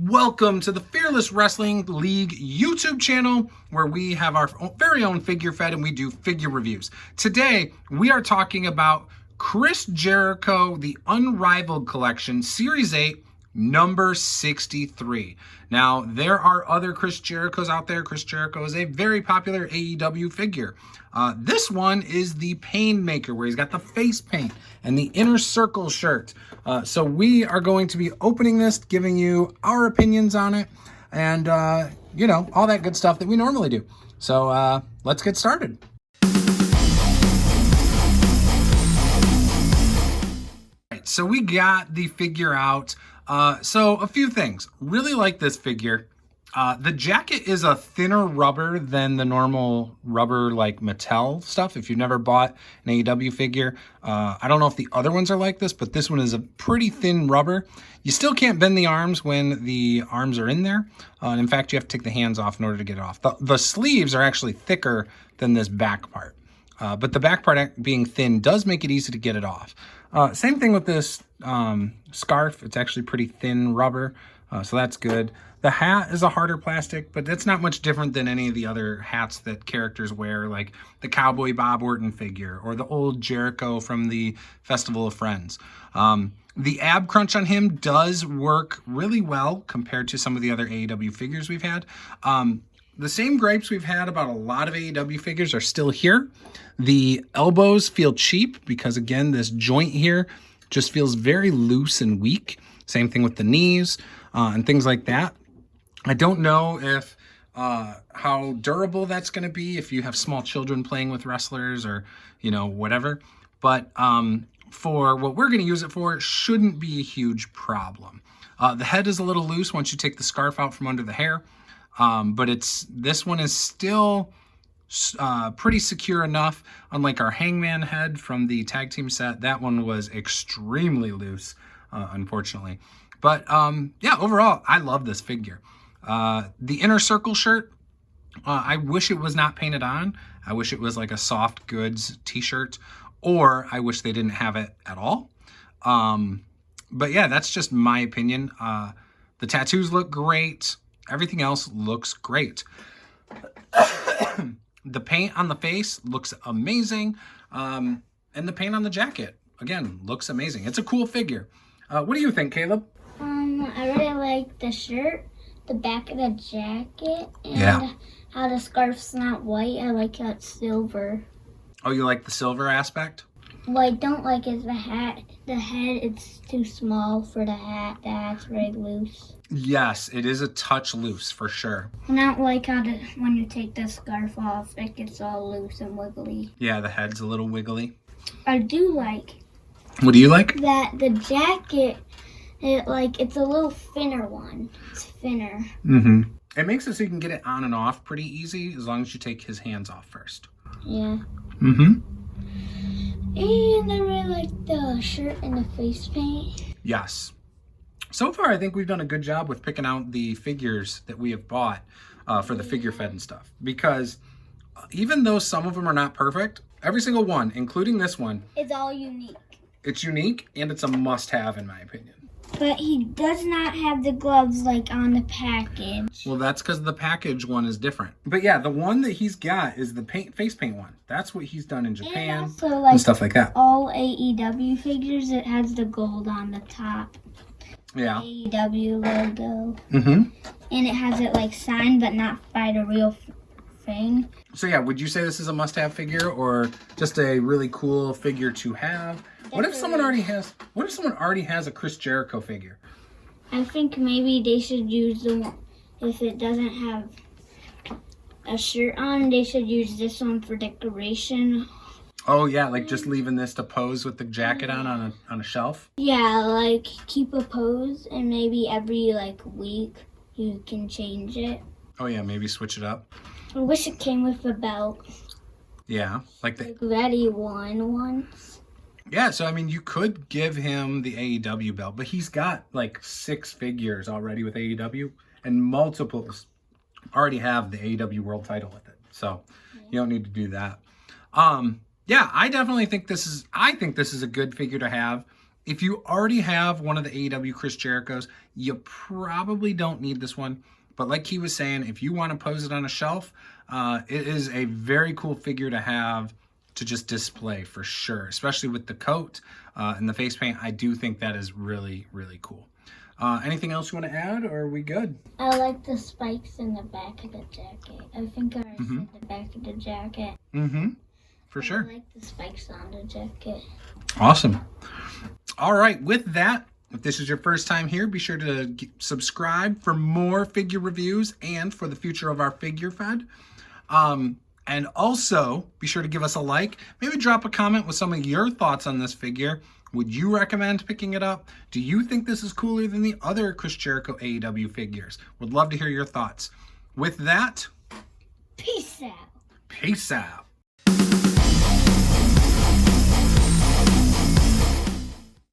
Welcome to the Fearless Wrestling League YouTube channel, where we have our very own figure fed and we do figure reviews. Today, we are talking about Chris Jericho, the Unrivaled Collection, Series 8, number 63. Now, there are other Chris Jerichos out there. Chris Jericho is a very popular AEW figure. This one is the Painmaker, where he's got the face paint and the inner circle shirt. So we are going to be opening this, giving you our opinions on it, and, you know, all that good stuff that we normally do. So let's get started. Right, so we got the figure out. So a few things. Really like this figure. The jacket is a thinner rubber than the normal rubber like Mattel stuff. If you've never bought an AEW figure, I don't know if the other ones are like this, but this one is a pretty thin rubber. You still can't bend the arms when the arms are in there. And in fact, you have to take the hands off in order to get it off. The sleeves are actually thicker than this back part. But the back part being thin does make it easy to get it off. Same thing with this scarf. It's actually pretty thin rubber, so that's good. The hat is a harder plastic, but that's not much different than any of the other hats that characters wear, like the Cowboy Bob Orton figure or the old Jericho from the Festival of Friends. The ab crunch on him does work really well compared to some of the other AEW figures we've had. The same gripes we've had about a lot of AEW figures are still here. The elbows feel cheap because, again, this joint here just feels very loose and weak. Same thing with the knees and things like that. I don't know if how durable that's going to be if you have small children playing with wrestlers or, you know, whatever. But for what we're going to use it for, it shouldn't be a huge problem. The head is a little loose once you take the scarf out from under the hair. But this one is still pretty secure enough. Unlike our Hangman head from the tag team set, that one was extremely loose, unfortunately. But yeah, overall, I love this figure. The inner circle shirt, I wish it was not painted on. I wish it was like a soft goods t-shirt, or I wish they didn't have it at all. But yeah, that's just my opinion. The tattoos look great. Everything else looks great. The paint on the face looks amazing. And the paint on the jacket, again, looks amazing. It's a cool figure. What do you think, Caleb? I really like the shirt, the back of the jacket, and how the scarf's not white. I like how it's silver. Oh, you like the silver aspect? What I don't like is the hat. The head, it's too small for the hat. The hat's very loose. Yes, it is a touch loose for sure. I don't like how when you take the scarf off, it gets all loose and wiggly. Yeah, the head's a little wiggly. I do like. What do you like? That the jacket, it's a little thinner one. It's thinner. Mm-hmm. It makes it so you can get it on and off pretty easy as long as you take his hands off first. Yeah. Mm-hmm. And I really like the shirt and the face paint. Yes. So far, I think we've done a good job with picking out the figures that we have bought for the figure fed and stuff. Because even though some of them are not perfect, every single one, including this one, it's all unique. It's unique and it's a must-have in my opinion. But he does not have the gloves like on the package. Well, that's because the package one is different. But yeah, the one that he's got is the face paint one. That's what he's done in Japan and, also, like, and stuff like that. All AEW figures, it has the gold on the top. Yeah. AEW logo. Mm-hmm. And it has it like signed, but not by the real thing. So yeah, would you say this is a must-have figure or just a really cool figure to have? What if someone already has a Chris Jericho figure? I think maybe they should use the one, if it doesn't have a shirt on, they should use this one for decoration. Oh yeah, like just leaving this to pose with the jacket on a shelf? Yeah, like keep a pose and maybe every week you can change it. Oh yeah, maybe switch it up. I wish it came with a belt. Yeah, like Reddy won once. Yeah, so I mean, you could give him the AEW belt, but he's got like 6 figures already with AEW, and multiples already have the AEW world title with it. So you don't need to do that. Yeah, I definitely think this is a good figure to have. If you already have one of the AEW Chris Jerichos, you probably don't need this one. But like he was saying, if you want to pose it on a shelf, it is a very cool figure to have to just display for sure, especially with the coat and the face paint. I do think that is really, really cool. Anything else you want to add, or are we good? I like the spikes in the back of the jacket. I think I already said the back of the jacket. For sure. I like the spikes on the jacket. Awesome. All right, with that, if this is your first time here, be sure to subscribe for more figure reviews and for the future of our figure fed. And also, be sure to give us a like. Maybe drop a comment with some of your thoughts on this figure. Would you recommend picking it up? Do you think this is cooler than the other Chris Jericho AEW figures? Would love to hear your thoughts. With that, peace out. peace out.